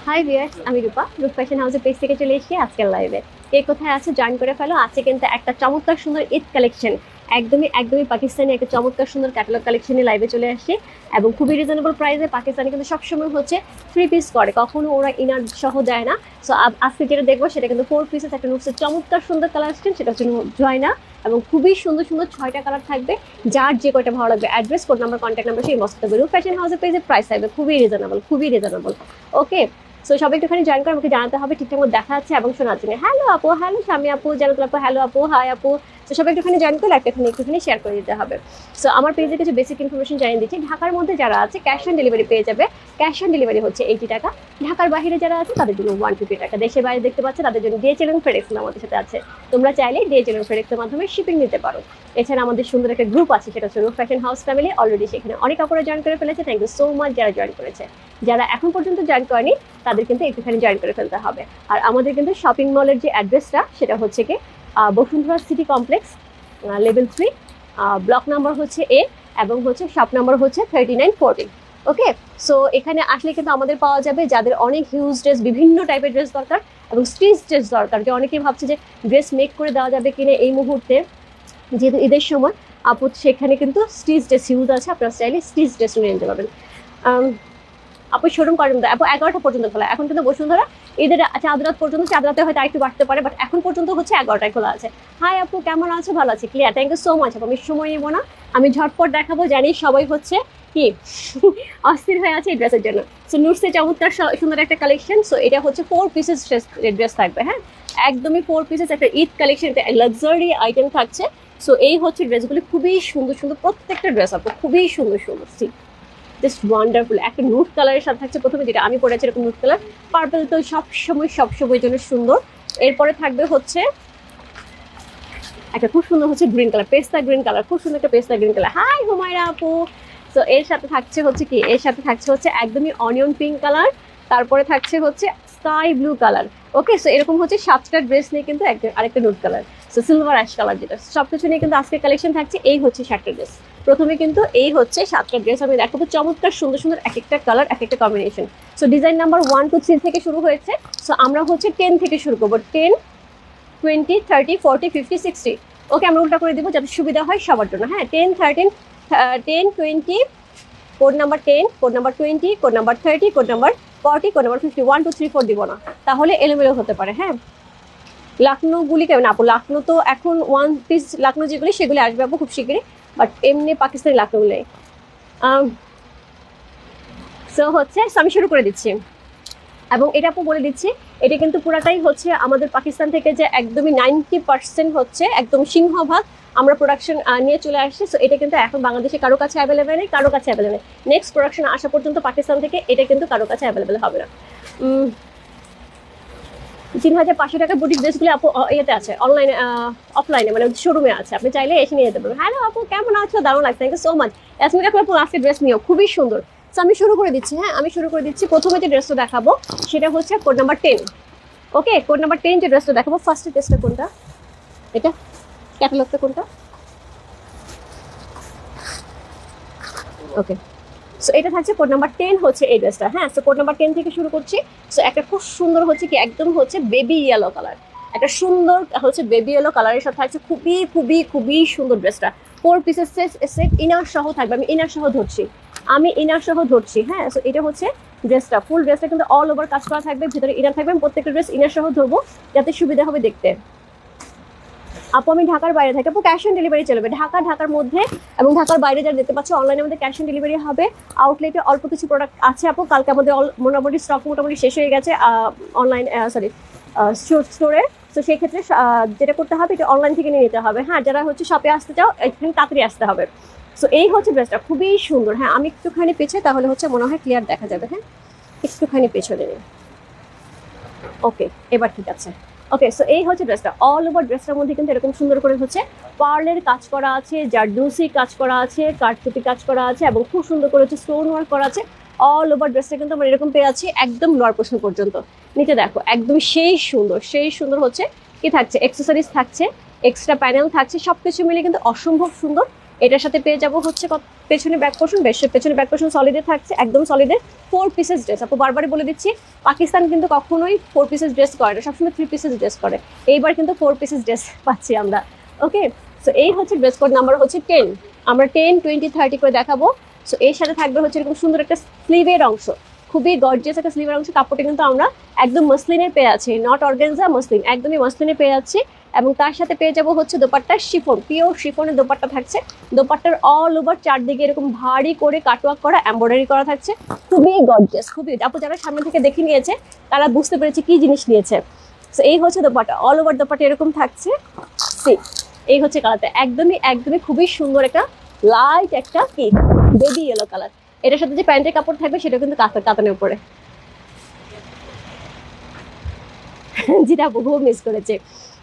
Hi viewers, আমি রূপা। রূপ fashion হাউসের পেজ থেকে চলে এসেছি আজকের লাইভে। কে কোথায় আছে জয়েন করে ফেলো। আছে কিন্তু একটা চমৎকার সুন্দর ঈদ কালেকশন, একদমই পাকিস্তানি একটা চমৎকার সুন্দর ক্যাটালগ কালেকশনে লাইভে চলে আসছি এবং খুবই রিজনেবল প্রাইসে। পাকিস্তানি কিন্তু সবসময় হচ্ছে 3 পিস করে, কখনো ওরা ইনার সহ দেয় না। সো আজকে যেটা দেখবো সেটা কিন্তু 4 পিসেস একটা নুটসের চমৎকার সুন্দর কালার আসছেন, সেটা হচ্ছে জয়না এবং খুবই সুন্দর সুন্দর 6টা কালার থাকবে। যার যে কয়টা ভালো লাগবে address, code number, contact number সেই মস্ত থাকবে। রূপ ফ্যাশন হাউসের পেজে প্রাইস থাকবে খুবই রিজনেবল। ওকে, সো সবাই একটুখানি জয়েন করে আমাকে জানাতে হবে ঠিকঠাক মতো দেখা যাচ্ছে এবং শোনা যাচ্ছে। হ্যালো আপু, হ্যালো স্বামী আপু, জানাতুল আপু, হ্যালো আপু, হাই আপু। তো সবাই একটুখানি জয়েন করে একটুখানি শেয়ার করে দিতে হবে। সো আমার পেজে কিছু বেসিক ইনফরমেশন জানিয়ে দিচ্ছি। ঢাকার মধ্যে যারা আছে ক্যাশ অন ডেলিভারি পেয়ে যাবে। ক্যাশ অন ডেলিভারি হচ্ছে 80 টাকা। ঢাকার বাইরে যারা আছে তাদের জন্য 150 টাকা। দেশের বাইরে দেখতে পাচ্ছে তাদের জন্য ডিএচএল এবং ফেডেক্স আমাদের সাথে আছে। তোমরা চাইলে ডিএচএল এবং ফেডেক্সের মাধ্যমে শিপিং নিতে পারো। এছাড়া আমাদের সুন্দর একটা গ্রুপ আছে, সেটা হচ্ছে রূপ ফ্যাশন হাউস ফ্যামিলি। অলরেডি সেখানে অনেক আপুরা জয়েন করে ফেলেছে। থ্যাংক ইউ সো মাচ যারা জয়েন করেছে। যারা এখন পর্যন্ত জয়েন করেনি তাদের কিন্তু একটুখানি জয়েন করে ফেলতে হবে। আর আমাদের কিন্তু শপিং মলের যে অ্যাড্রেসটা সেটা হচ্ছে কি Bashundhara city complex, level 3, block number হচ্ছে এ এবং হচ্ছে শপ নাম্বার হচ্ছে 3940। ওকে, সো এখানে আসলে কিন্তু আমাদের পাওয়া যাবে যাদের অনেক হিউজ ড্রেস, বিভিন্ন টাইপের ড্রেস দরকার এবং স্টিচ ড্রেস দরকার। যে অনেকেই ভাবছে যে ড্রেস মেক করে দেওয়া যাবে কিনা এই মুহূর্তে, যেহেতু ঈদের সময় আপু সেখানে কিন্তু স্টিচ ড্রেস হিউজ আছে, আপনারা চাইলে স্টিচ ড্রেস নিয়ে নিতে পারবেন। আপু শোরুম করেন আপু 11টা পর্যন্ত খোলা। এখন কিন্তু বসুন্ধরা ঈদের চাঁদরাত পর্যন্ত, চাঁদরাতে হয়তো আরেকটু বাড়তে পারে, বাট এখন পর্যন্ত হচ্ছে 11টায় খোলা আছে। হাই আপু, কেমন আছো? ভালো আছে, clear. Thank you so much আপু। আমি সময় নেবো না, আমি ঝটপট দেখাবো। জানি সবাই হচ্ছে কি অস্থির হয়ে আছে এই ড্রেসের জন্য। সো নুটসের চমৎকার সুন্দর একটা কালেকশন। সো এটা হচ্ছে 4 পিসেস ড্রেস থাকবে। হ্যাঁ, একদমই 4 পিসেস একটা ঈদ কালেকশন, লাক্সারি আইটেম থাকছে। সো এই হচ্ছে ড্রেসগুলি, খুবই সুন্দর সুন্দর প্রত্যেকটা ড্রেস আপু, খুবই সুন্দর সুন্দর। Just wonderful. একটা নুট কালারের সাথে থাকছে প্রথমে, যেটা আমি পরেছি এরকম নুট কালার। পার্পল তো সবসময় জন্য সুন্দর। এরপরে থাকবে হচ্ছে একটা খুব সুন্দর হচ্ছে গ্রিন কালার, পেস্তা গ্রিন কালার, খুব সুন্দর একটা পেস্তা গ্রিন কালার। হাই হুমায়রা আপু। তো এর সাথে থাকছে হচ্ছে কি, এর সাথে থাকছে হচ্ছে একদমই অনিয়ন পিঙ্ক কালার, তারপরে থাকছে হচ্ছে স্কাই ব্লু কালার। ওকে, সো এরকম হচ্ছে 7টা ড্রেস নিয়ে কিন্তু আরেকটা নুট colour, so silver ash colour, যেটা সবকিছু নিয়ে কিন্তু আজকের কালেকশন থাকছে। এই হচ্ছে 7টা ড্রেস। প্রথমে কিন্তু এই হচ্ছে 7টা ড্রেস আমি দেখাবো, চমৎকার সুন্দর সুন্দর এক একটা কালার, এক একটা কম্বিনেশন। সো ডিজাইন নাম্বার 1 2 3 থেকে শুরু হয়েছে। সো আমরা হচ্ছে 10 থেকে শুরু করবো। 10, 20, 30, 40, 50, 60। ওকে, আমরা উল্টা করে দিব যাতে সুবিধা হয় সবার জন্য। হ্যাঁ, 10, 13, 10, 20, code number 10, code number 20, code number 30, code number 40, code number 50। 1 2 3 4 দিব না, তাহলে এলোমেলো হতে পারে। হ্যাঁ, লাখনৌগুলি কেমন আপু? লাখনৌ তো এখন 1 পিস লাখনৌ যেগুলি সেগুলি আসবে আপু খুব শিগগিরই, বাট এমনি পাকিস্তানি লাখনৌগুলি। সো হচ্ছে আমি শুরু করে দিচ্ছি এবং এটা আপু বলে দিচ্ছি, এটা কিন্তু পুরাটাই হচ্ছে আমাদের পাকিস্তান থেকে যে একদমই 90% হচ্ছে একদম সিংহভাগ আমরা প্রোডাকশন নিয়ে চলে আসছি। সো এটা কিন্তু এখন বাংলাদেশে কারো কাছে অ্যাভেলেবেল নেই, কারো কাছে অ্যাভেলেবেল নেই। নেক্সট প্রোডাকশন আসা পর্যন্ত পাকিস্তান থেকে এটা কিন্তু কারো কাছে অ্যাভেলেবেল হবে না। 3500 টাকার বুটিক ড্রেসগুলো আপু ইয়েতে আছে, অনলাইনে অফলাইনে মানে শোরুমে আছে, আপনি চাইলে এসে নিয়ে যেতে পারবেন। হ্যালো আপু, কেমন আছো? দারুণ লাগছে, thank you so much. Yasmin আপু আজকে ড্রেস নিও, খুবই সুন্দর। সো আমি শুরু করে দিচ্ছি। হ্যাঁ, আমি শুরু করে দিচ্ছি। প্রথমে যে ড্রেসটা দেখাবো সেটা হচ্ছে কোড নাম্বার 10। ওকে, কোড নাম্বার 10 যে ড্রেসটা দেখাবো, ফার্স্টের ড্রেসটা কোনটা? এটা ক্যাটালগটা কোনটা? ওকে, সো এটা থাকছে কোড নাম্বার 10 হচ্ছে এই ড্রেসটা। হ্যাঁ, সো কোড নাম্বার 10 থেকে শুরু করছি। সো একটা খুব সুন্দর হচ্ছে কি একদম হচ্ছে বেবি ইয়েলো কালার, একটা সুন্দর হচ্ছে বেবি ইয়েলো কালারের সাথে থাকছে খুবই সুন্দর ড্রেসটা। 4 পিসেস সেট ইনার সহ থাকবে। আমি ইনার সহ ধরছি। হ্যাঁ, সো এটা হচ্ছে ড্রেসটা, ফুল ড্রেসটা কিন্তু অল ওভার কাজ করা থাকবে, ভিতরে ইনার থাকবে। আমি প্রত্যেকটা ড্রেস ইনার সহ ধরবো যাতে সুবিধা হবে দেখতে। আপু আমি ঢাকার বাইরে থাকি, আপু ক্যাশ অন ডেলিভারি চলবে। ঢাকার মধ্যে এবং ঢাকার বাইরে যারা দেখতে পাচ্ছ অনলাইনে আমাদের ক্যাশ অন ডেলিভারি হবে। আউটলেটে অল্প কিছু প্রোডাক্ট আছে আপু, কালকে আমাদের মোটামুটি স্টক শেষ হয়ে গেছে অনলাইন স্টোরে। তো সেই ক্ষেত্রে যেটা করতে হবে এটা অনলাইন থেকে নিয়ে নিতে হবে। হ্যাঁ, যারা হচ্ছে শপে আসতে চাও এখানে তাড়াতাড়ি আসতে হবে। সো এই হচ্ছে ড্রেসটা, খুবই সুন্দর। হ্যাঁ, আমি একটুখানি পেছনে তাহলে হচ্ছে মনে হয় ক্লিয়ার দেখা যাবে। হ্যাঁ, একটুখানি পেছনে নিই। ওকে, এবার ঠিক আছে। ওকে, সো এই হচ্ছে ড্রেসটা। অল ওভার ড্রেসটার মধ্যে কিন্তু এরকম সুন্দর করে হচ্ছে পার্লের কাজ করা আছে, জারদৌসি কাজ করা আছে, কাঠপুতি কাজ করা আছে এবং খুব সুন্দর করে হচ্ছে স্টোন ওয়ার্ক করা আছে। অল ওভার ড্রেসটা কিন্তু আমরা এরকম পেয়ে আছি একদম লোয়ার পোর্শন পর্যন্ত। নিচে দেখো একদম সেই সুন্দর হচ্ছে কি থাকছে, অ্যাক্সেসরিজ থাকছে, এক্সট্রা প্যানেল থাকছে, সবকিছু মিলে কিন্তু অসম্ভব সুন্দর। এটার সাথে পেয়ে যাবো হচ্ছে পেছনে ব্যাক পোর্শন, বেশ পেছনে ব্যাক পোর্শন সলিডে থাকছে, একদম সলিডে 4 পিসেস ড্রেস। আপু বারবারই বলে দিচ্ছি, পাকিস্তান কিন্তু কখনোই 4 পিসেস ড্রেস করে না, সবসময় 3 পিসেস ড্রেস করে। এইবার কিন্তু 4 পিসেস ড্রেস পাচ্ছি আমরা। ওকে, সো এই হচ্ছে ড্রেস কোড নাম্বার হচ্ছে 10। আমরা 10, 20, 30 করে দেখাবো। সো এর সাথে থাকবে হচ্ছে এরকম সুন্দর একটা স্লিভের অংশ, খুবই গর্জিয়াস একটা স্লিভের অংশ। কাপড়টা কিন্তু আমরা একদম মসলিনের পেয়ে আছি, নট অর্গানজা, মসলিন, একদমই মসলিনে পেয়ে যাচ্ছি। এবং তার সাথে পেয়ে যাবো হচ্ছে দোপাট্টা শিফন, পিওর শিফনের দোপাট্টা থাকছে। দোপাট্টার অল ওভার চারদিকে এরকম ভারী করে কাটওয়ার্ক করা, এমব্রয়ডারি করা থাকছে, খুবই গর্জিয়াস, খুবই। আপু যারা সামনে থেকে দেখে নিয়েছে তারা বুঝতে পেরেছে কি জিনিস নিয়েছে। সো এই হচ্ছে দোপাট্টা, অল ওভার দোপাট্টা এরকম থাকছে। সি এই হচ্ছে কালারটা, একদমই একদমই খুবই সুন্দর একটা লাইট একটা কি বেবি ইয়েলো কালার। এটার সাথে যে প্যান্টের কাপড় থাকবে সেটা কিন্তু কাতানের উপরে, যেটা বহু মিস করেছে।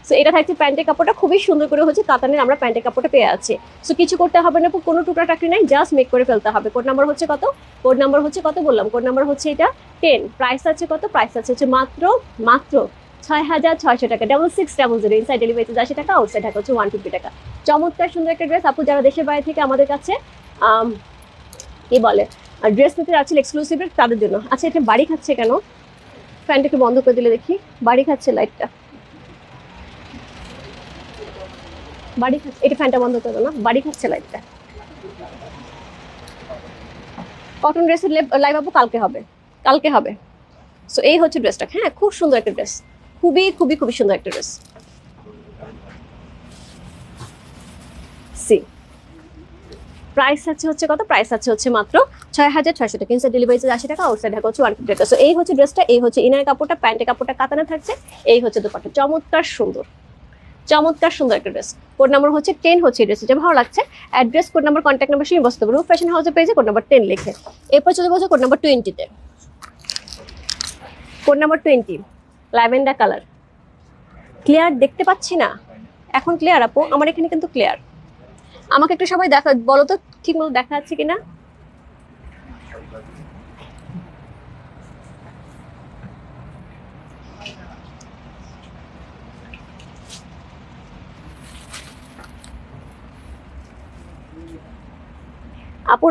সো এটা থাকছে প্যান্টের কাপড়টা, খুবই সুন্দর করে হচ্ছে কাতানের আমরা প্যান্টের কাপড়টা পেয়ে আছি। সো কিছু করতে হবে না, কোনো টুকরা টাকরি নাই, জাস্ট মেক করে ফেলতে হবে। কোড নাম্বার হচ্ছে কত? কোড নাম্বার হচ্ছে কত বললাম? কোড নাম্বার হচ্ছে এটা 10। প্রাইস আছে কত? প্রাইস আছে হচ্ছে মাত্র 6,600 টাকা, 6600। ইনসাইড ডেলিভারি 80 টাকা, আউটসাইড ঢাকা হচ্ছে 150 টাকা। চমৎকার সুন্দর একটা ড্রেস। আপু যারা দেশের বাইরে থেকে আমাদের কাছে কি বলে ড্রেস নিতে যাচ্ছিল এক্সক্লুসিভের, তাদের জন্য। আচ্ছা, এটা বাড়ি খাচ্ছে কেন? ফ্যানটাকে বন্ধ করে দিলে দেখি, বাড়ি খাচ্ছে লাইটটা, বাড়ি খাচ্ছে। এটা ফ্যানটা বন্ধ করে দাও না, বাড়ি খাচ্ছে লাইটটা। কটন ড্রেসের লাইভ আপু কালকে হবে, কালকে হবে। সো এই হচ্ছে ড্রেসটা, হ্যাঁ খুব সুন্দর একটা ড্রেস, খুবই খুবই খুবই সুন্দর একটা ড্রেস। সি প্রাইস আছে হচ্ছে কত? প্রাইস আছে হচ্ছে মাত্র 6,600 টাকা। ইনসাইড ডেলিভারি 80 টাকা, আউটসাইড ঢাকা হচ্ছে 150 টাকা। সো এই হচ্ছে ড্রেসটা, এই হচ্ছে ইনার কাপড়টা, প্যান্টের কাপড়টা কাতানে থাকছে, এই হচ্ছে দোপাট্টা। চমৎকার সুন্দর, চমৎকার সুন্দর একটা ড্রেস। কোড নাম্বার হচ্ছে 10 হচ্ছে এই ড্রেস, যেটা ভালো লাগছে। Address, code number, contact number সঙ্গে বসতে পারবো। ফ্যাশন হাউসে পেয়েছে কোড নাম্বার 10 লিখে। এরপর চলে বসে কোড নাম্বার 20-তে। Code number 20 lavender colour. Clear দেখতে পাচ্ছি না এখন? ক্লিয়ার আপু? আমার এখানে কিন্তু ক্লিয়ার। আমাকে একটু সবাই দেখা বলো তো ঠিক মতো দেখা যাচ্ছে কিনা। আপু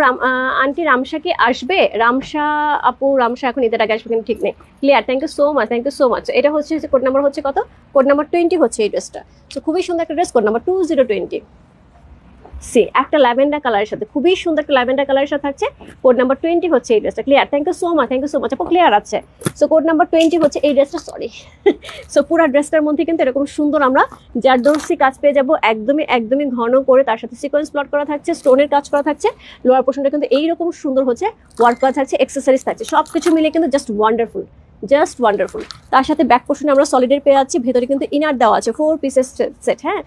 আন্টি রামসা কি আসবে? রামসা আপু, রামসা এখন ঈদের আগে আসবে কিনা ঠিক নেই। Clear, thank you so much, thank you so much. এটা হচ্ছে কোড নাম্বার হচ্ছে কত? কোড নাম্বার 20 হচ্ছে এই ড্রেসটা। তো খুবই সুন্দর একটা ড্রেস, কোড নাম্বার 2020। সি একটা ল্যাভেন্ডার কালারের সাথে, খুবই সুন্দর একটা ল্যাভেন্ডার কালারের সাথে থাকছে। কোড নাম্বার 20 হচ্ছে এই ড্রেসটা। Clear, thank you so much, thank you so much. আপু ক্লিয়ার আছে। সো কোড নাম্বার 20 হচ্ছে এই ড্রেসটা, সরি। সো পুরো ড্রেসটার মধ্যে কিন্তু এরকম সুন্দর আমরা জারদৌসি কাজ পেয়ে যাবো, একদমই একদমই ঘন করে। তার সাথে সিকোয়েন্স প্লট করা থাকছে, স্টোনের কাজ করা থাকছে। লোয়ার পোর্শনটা কিন্তু এইরকম সুন্দর হচ্ছে ওয়ার্ক করা থাকছে, এক্সেসরিজ থাকছে, সবকিছু মিলে কিন্তু জাস্ট ওয়ান্ডারফুল, জাস্ট ওয়ান্ডারফুল। তার সাথে ব্যাক পোর্শনে আমরা সলিডের পেয়ে যাচ্ছি, ভেতরে কিন্তু ইনার দেওয়া আছে 4 পিসেস সেট। হ্যাঁ,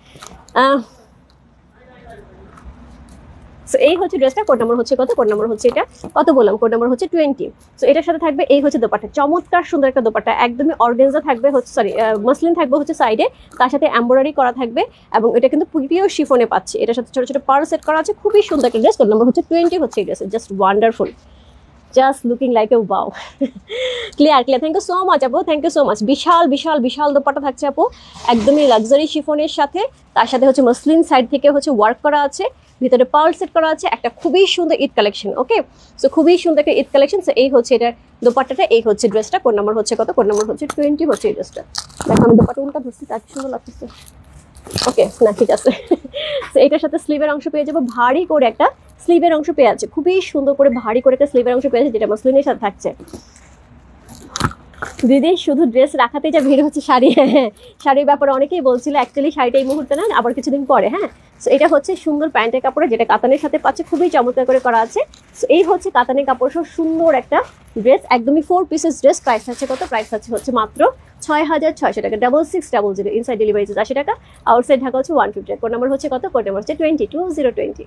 সো এই হচ্ছে ড্রেসটা। কোড নাম্বার হচ্ছে কত? কোড নাম্বার হচ্ছে এটা কত বললাম? কোড নাম্বার হচ্ছে 20। সো এটার সাথে থাকবে এই হচ্ছে দোপাট্টা, চমৎকার সুন্দর একটা দোপাট্টা, একদমই অর্গানজা থাকবে হচ্ছে, সরি মসলিন থাকবে হচ্ছে সাইডে, তার সাথে এমব্রয়ডারি করা থাকবে। এবং এটা কিন্তু পিওর শিফনে পাচ্ছি, এটার সাথে ছোট ছোট পার্ল সেট করা আছে, খুবই সুন্দর একটা ড্রেস। কোড নাম্বার হচ্ছে 20 হচ্ছে এই dress, just wonderful, just looking like a wow. Clear, clear, thank you so much আপু, থ্যাংক ইউ সো মাচ। বিশাল বিশাল বিশাল দোপাট্টা থাকছে আপু, একদমই লাক্সারি শিফনের সাথে। তার সাথে হচ্ছে মসলিন সাইড থেকে হচ্ছে ওয়ার্ক করা আছে, ভিতরে পার্ল সেট করা আছে, একটা খুবই সুন্দর ঈদ কালেকশন। ওকে, সো খুবই সুন্দর একটা ঈদ কালেকশন। সো এই হচ্ছে এটার দোপাট্টাটা, এই হচ্ছে ড্রেসটা। কোড নাম্বার হচ্ছে কত? কোড নাম্বার হচ্ছে 20 হচ্ছে এই ড্রেসটা। দেখো আমি দোপাট্টা উল্টা ধরছি, তার সুন্দর লাগতেছে। ওকে, না ঠিক আছে। তো এটার সাথে স্লিভের অংশ পেয়ে যাবো, ভারী করে একটা স্লিভের অংশ পেয়ে আছে, খুবই সুন্দর করে ভারী করে একটা স্লিভের অংশ পেয়ে আছে, যেটা মসলিনের সাথে থাকছে। দিদি শুধু ড্রেস রাখাতেই যা ভিড় হচ্ছে শাড়ি। হ্যাঁ, শাড়ির ব্যাপারে অনেকেই বলছিল, অ্যাকচুয়ালি শাড়িটা এই মুহূর্তে না, আবার কিছুদিন পরে। হ্যাঁ, সো এটা হচ্ছে সুন্দর প্যান্টের কাপড়ে, যেটা কাতানের সাথে পাচ্ছে, খুবই চমৎকার করে করা আছে। সো এই হচ্ছে কাতানের কাপড় সহ সুন্দর একটা ড্রেস, একদমই 4 পিসেস ড্রেস। প্রাইস আছে কত? প্রাইস আছে হচ্ছে মাত্র 6,600 টাকা, 6600। ইনসাইড ডেলিভারি 80 টাকা, আউটসাইড ঢাকা হচ্ছে 150 টাকা। কোড নাম্বার হচ্ছে কত? কোড নাম্বার হচ্ছে 2020।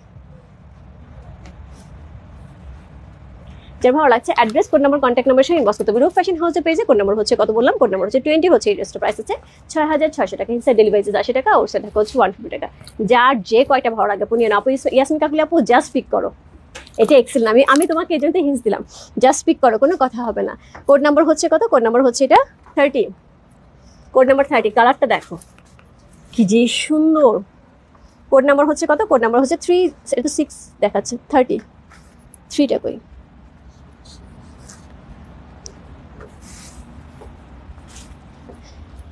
যার ভালো লাগছে address, code number, contact number সঙ্গে ইনবক্স করতে হবে। রূপ ফ্যাশন হাউসে পেয়েছে। কোড নাম্বার হচ্ছে কত বললাম? কোড নাম্বার হচ্ছে 20 হচ্ছে এই ড্রেসটা। প্রাইস আছে 6,600 টাকা, ইনসাইড ডেলিভারি 80 টাকা, আউটসাইড ঢাকা হচ্ছে 150 টাকা। যার যে কয়টা ভালো লাগে আপু নিয়ে না। আপু ইয়াসমিন কাকুলি আপু জাস্ট পিক করো, এটা এক্সেল না, আমি তোমাকে এই জন্য হিন্স দিলাম, জাস্ট পিক করো, কোনো কথা হবে না। কোড নাম্বার হচ্ছে কত? কোড নাম্বার হচ্ছে এটা 30। Code number 30। কালারটা দেখো কি যে সুন্দর, কোড নাম্বার হচ্ছে কত? কোড নাম্বার হচ্ছে 3, এটা 6 দেখাচ্ছে, 30, 3টা কই?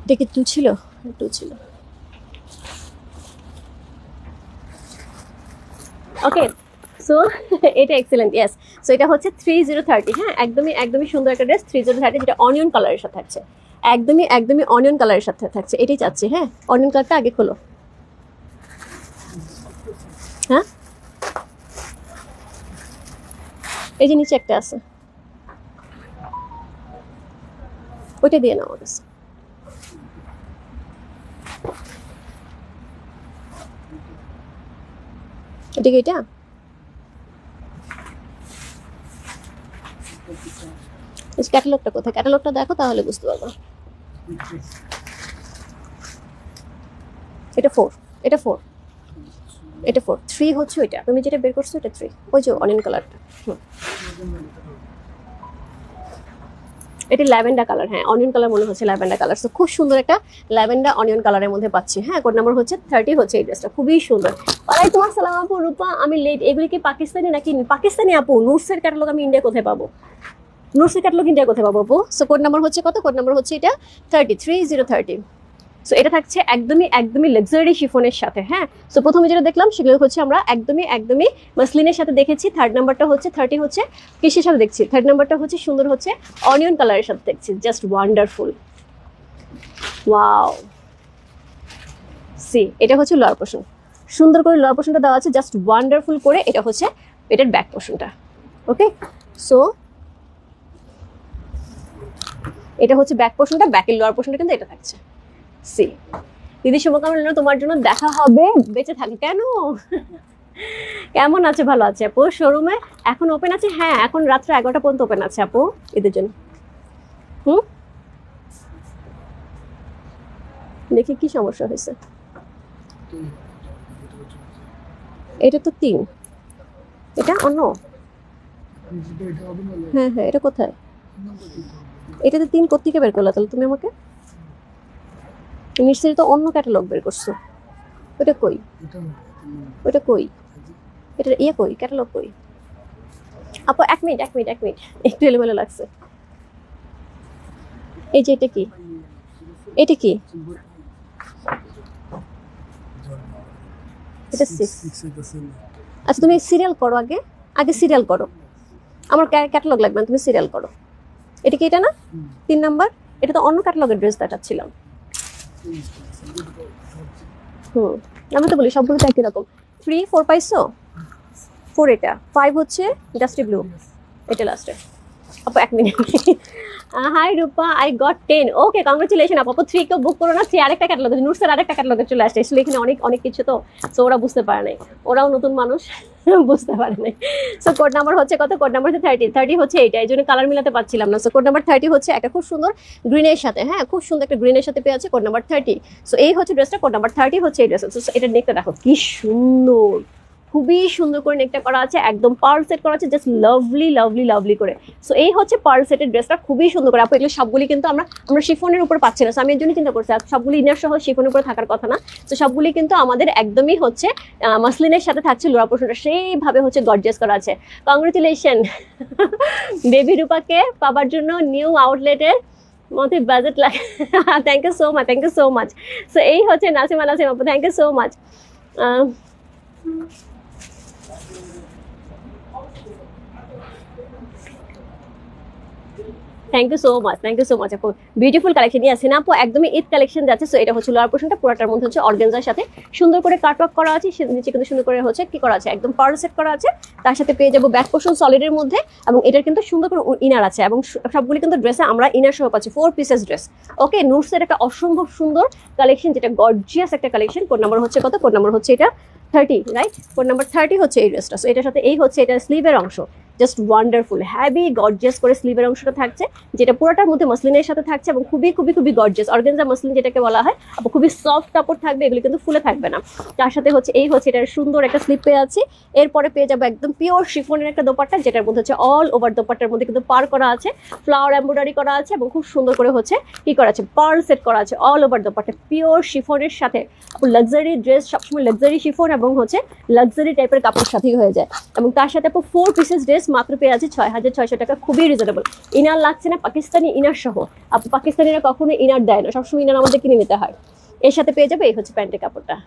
এটা কি 2 ছিল? 2 ছিল। ওকে, সো এটা এক্সেলেন্ট, ইয়েস। সো এটা হচ্ছে 3030, হ্যাঁ, একদমই একদমই সুন্দর একটা ড্রেস 3030, যেটা অনিয়ন কালারের সাথে থাকছে, একদমই একদমই অনিয়ন কালারের সাথে থাকছে, এটাই চাচ্ছি। হ্যাঁ, অনিয়ন কালারটা আগে খোলো। হ্যাঁ, এই যে নিচে একটা আছে, ওইটা দিয়ে নাও আমার কাছে। এটা কি? এটা ক্যাটালগটা কোথায়? ক্যাটালগটা দেখো, তাহলে বুঝতে পারবো। এটা 4, এটা 4, এটা 4, 3 হচ্ছে ওইটা, তুমি যেটা বের করছো এটা 3, ওই যে অনিয়ন কালারটা। এটা ল্যাভেন্ডার কালার, হ্যাঁ, অনিয়ন কালার মনে হচ্ছে, ল্যাভেন্ডার কালার। সো খুব সুন্দর একটা ল্যাভেন্ডার অনিয়ন কালারের মধ্যে পাচ্ছি। হ্যাঁ, কোড নাম্বার হচ্ছে 30 হচ্ছে এই ড্রেসটা, খুবই সুন্দর। ওয়ালাইকুম আসসালাম আপু রূপা, আমি লেট। এগুলি কি পাকিস্তানি নাকি? পাকিস্তানি আপু। নুটসের ক্যাটালগ আমি ইন্ডিয়া কোথায় পাবো? নুটসের ক্যাটালগ ইন্ডিয়া কোথায় পাবো আপু? সো কোড নাম্বার হচ্ছে কত? কোড নাম্বার হচ্ছে এটা 303030। সো এটা থাকছে একদমই একদমই লাক্সারি শিফনের সাথে। হ্যাঁ, সো প্রথমে যেটা দেখলাম সেগুলো হচ্ছে আমরা একদমই একদমই মাসলিনের সাথে দেখেছি। থার্ড নাম্বারটা হচ্ছে 30 হচ্ছে কিসের সাথে দেখছি? থার্ড নাম্বারটা হচ্ছে সুন্দর হচ্ছে অনিয়ন কালারের সাথে দেখছি, জাস্ট ওয়ান্ডারফুল, ওয়াও। সি, এটা হচ্ছে লোয়ার পোর্শন, সুন্দর করে লোয়ার পোর্শনটা দেওয়া আছে, জাস্ট ওয়ান্ডারফুল করে। এটা হচ্ছে এটার ব্যাক পোর্শনটা। ওকে, সো এটা হচ্ছে ব্যাক পোর্শনটা, ব্যাকের লোয়ার পোর্শনটা কিন্তু এটা থাকছে। সি, দিদি শুভকামনা তোমার জন্য, দেখা হবে, বেঁচে থাকি। কেন? কেমন আছে? ভালো আছে আপু। শোরুমে এখন ওপেন আছে? হ্যাঁ, এখন রাত্রে 11টা পর্যন্ত ওপেন আছে আপু, ঈদের জন্য। দেখি কি সমস্যা হয়েছে। এটা তো 3, এটা অন্য। হ্যাঁ হ্যাঁ, এটা কোথায়? এটাতে 3 কোত্থেকে বের করলা তাহলে তুমি আমাকে? নিশ্চয়ই তো অন্য ক্যাটালগ বের করছো। ওটা কই? ওটা কই? এটা ইয়ে কই? ক্যাটালগ কই? আপু 1 মিনিট, 1 মিনিট, 1 মিনিট, একটু এলোমেলো লাগছে। এই যে এটা কি? এটা কি? এটা 6। আচ্ছা, তুমি সিরিয়াল করো, আগে আগে সিরিয়াল করো, আমার ক্যাটালগ লাগবে না, তুমি সিরিয়াল করো। এটা কি? এটা না 3 নাম্বার? এটা তো অন্য ক্যাটালগের ড্রেস দেখাচ্ছিলাম। আমি তো বলি সবগুলো তো একই রকম। 3 4 পাইছো? 4 এটা, 5 হচ্ছে ডাস্টি ব্লু, এটা লাস্টে। আপু 1 minute. Hi Rupa, I got 10। Okay, congratulation আপু। 3 কেউ বুক করো না, 3 আরেকটা ক্যাটালগ, নুটসের আরেকটা ক্যাটালগে চলে আসছে। আসলে এখানে অনেক অনেক কিছু, তো সো ওরা বুঝতে পারে নাই, ওরাও নতুন মানুষ, বুঝতে পারে নাই। সো কোড নাম্বার হচ্ছে কত? কোড নাম্বার হচ্ছে 30 হচ্ছে এইটা, এই জন্য কালার মিলাতে পারছিলাম না। সো কোড নাম্বার 30 হচ্ছে একটা খুব সুন্দর গ্রিনের সাথে, হ্যাঁ, খুব সুন্দর একটা গ্রিনের সাথে পেয়ে আছে কোড নাম্বার 30। সো এই হচ্ছে ড্রেসটা, কোড নাম্বার 30 হচ্ছে এই ড্রেস। সো এটা নেকটা দেখো কি সুন্দর, খুবই সুন্দর করে নেকটা করা আছে, একদম পার্ল সেট করা আছে, জাস্ট লাভলি লাভলি লাভলি করে। সো এই হচ্ছে পার্ল সেটের ড্রেসটা, খুবই সুন্দর করে। আপু এগুলো সবগুলি কিন্তু আমরা শিফনের উপর পাচ্ছি না, আমি এর জন্য চিন্তা করছি সবগুলি ইনার সহ শিফনের উপরে থাকার কথা না। তো সবগুলি কিন্তু আমাদের একদমই হচ্ছে মাসলিনের সাথে থাকছে, লোরা পোর্শনটা সেইভাবে হচ্ছে গর্জিয়াস করা আছে। কংগ্রেচুলেশন বেবি রূপাকে পাবার জন্য নিউ আউটলেটের মধ্যে বাজেট লাগে। Thank you so much, thank you so much. So এই হচ্ছে নাসিমা আপু, thank you so much. Thank you so much, thank you so much আপু। Beautiful collection. ইয়াস না আপু, একদমই ঈদ কালেকশন যাচ্ছে। সো এটা হচ্ছে লোয়ার পোর্শনটা, পুরোটার মধ্যে হচ্ছে অর্গানজার সাথে সুন্দর করে কাটওয়ার্ক করা আছে, নিচে কিন্তু সুন্দর করে হচ্ছে কি করা আছে, একদম পার্ল সেট করা আছে। তার সাথে পেয়ে যাবো ব্যাক পোর্শন সলিডের মধ্যে, এবং এটার কিন্তু সুন্দর করে ইনার আছে, এবং সবগুলি কিন্তু ড্রেসে আমরা ইনার সহ পাচ্ছি, 4 পিসেস ড্রেস। ওকে, নুটসের একটা অসম্ভব সুন্দর কালেকশন, যেটা গর্জিয়াস একটা কালেকশন। কোড নাম্বার হচ্ছে কত? কোড নাম্বার হচ্ছে এটা 30, রাইট? কোড নাম্বার 30 হচ্ছে এই ড্রেসটা। সো এটার সাথে এই হচ্ছে এটা স্লিভের অংশ, জাস্ট ওয়ান্ডারফুল, হ্যাভি গর্জিয়াস করে স্লিভের অংশটা থাকছে, যেটা পুরোটার মধ্যে মাসলিনের সাথে থাকছে এবং খুবই খুবই খুবই গর্জিয়াস অর্গানজা মাসলিন যেটাকে বলা হয়। খুবই সফট কাপড় থাকবে, এগুলো কিন্তু ফুলে থাকবে না। তার সাথে হচ্ছে এই হচ্ছে এটার সুন্দর একটা স্লিপ পেয়ে আছে। এরপরে পেয়ে যাবো একদম পিওর শিফনের একটা দোপাট্টা, যেটার মধ্যে হচ্ছে অল ওভার দোপাট্টার মধ্যে কিন্তু পার করা আছে, ফ্লাওয়ার এমব্রয়ডারি করা আছে এবং খুব সুন্দর করে হচ্ছে কি করা আছে, পার্ল সেট করা আছে অল ওভার দোপাট্টা পিওর শিফনের সাথে। লাক্সারি ড্রেস সবসময় লাক্সারি শিফন এবং হচ্ছে লাক্সারি টাইপের কাপড়ের সাথেই হয়ে যায়। এবং তার সাথে আপু 4 পিসেস ড্রেস মাত্র পেয়ে আছে 6,600 টাকা, খুবই রিজনেবল। ইনার লাগছে না, পাকিস্তানি ইনার সহ। আপু পাকিস্তানিরা কখনো ইনার দেয় না, সবসময় ইনার আমাদের কিনে নিতে হয়। এর সাথে পেয়ে যাবে এই হচ্ছে প্যান্টের কাপড়টা।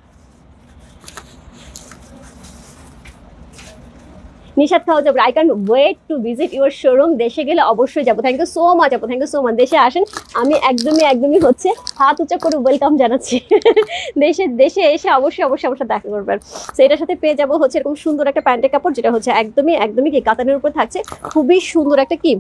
নিশাদ খাওয়া যাবে, I can wait to visit your showroom. দেশে গেলে অবশ্যই যাবো। থ্যাংক ইউ সো মাচ আপু, থ্যাংক ইউ সো মাচ। দেশে আসেন, আমি একদমই হচ্ছে হাত উঁচা করে ওয়েলকাম জানাচ্ছি। দেশে এসে অবশ্যই দেখা করবেন। তো এটার সাথে পেয়ে যাবো হচ্ছে এরকম সুন্দর একটা প্যান্টের কাপড়, যেটা হচ্ছে একদমই কি কাতানের উপর থাকছে, খুবই সুন্দর একটা কি